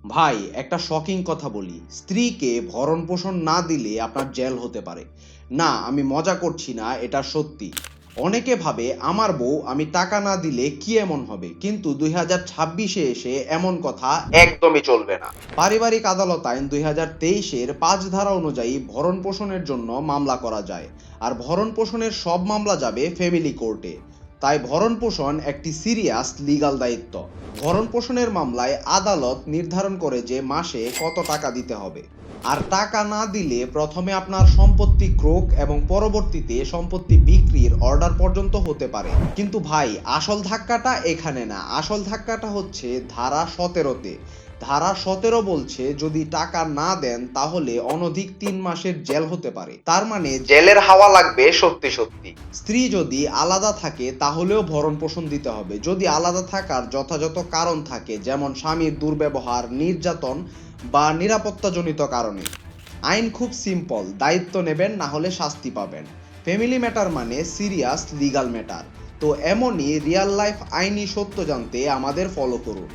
ভাই, একটা শকিং কথা বলি। স্ত্রীকে ভরণ পোষণ না দিলে আপনার জেল হতে পারে। না, আমি মজা করছি না, এটা সত্যি। অনেকে ভাবে আমার বউ আমি টাকা না দিলে কি এমন হবে, কিন্তু 2026-এ এসে এমন কথা একদমই চলবে না। পারিবারিক আদালত আইন 2023-এর 5 ধারা অনুযায়ী ভরণ পোষণের জন্য মামলা করা যায়, আর ভরণ পোষণের সব মামলা যাবে ফ্যামিলি কোর্টে। তাই ভরণ পোষণ একটি সিরিয়াস লিগ্যাল দায়িত্ব। ভরণ পোষণের মামলায় আদালত নির্ধারণ করে যে মাসে কত টাকা দিতে হবে, আর টাকা না দিলে প্রথমে আপনার সম্পত্তি ক্রোক এবং পরবর্তীতে সম্পত্তি বিক্রির অর্ডার পর্যন্ত হতে পারে। কিন্তু ভাই, আসল ধাক্কাটা এখানে না, আসল ধাক্কাটা হচ্ছে ধারা 17-তে। ধারা 17 বলছে যদি টাকা না দেন তাহলে অনধিক 3 মাসের জেল হতে পারে। তার মানে জেলের হাওয়া লাগবে সত্যি সত্যি। স্ত্রী যদি আলাদা থাকে তাহলেও ভরণ পোষণ দিতে হবে, যদি আলাদা থাকার যথাযথ কারণ থাকে, যেমন স্বামীর দুর্ব্যবহার, নির্যাতন বা নিরাপত্তাজনিত কারণে। আইন খুব সিম্পল, দায়িত্ব নেবেন না হলে শাস্তি পাবেন। ফ্যামিলি ম্যাটার মানে সিরিয়াস লিগ্যাল ম্যাটার। তো এমনই রিয়েল লাইফ আইনি সত্য জানতে আমাদের ফলো করুন।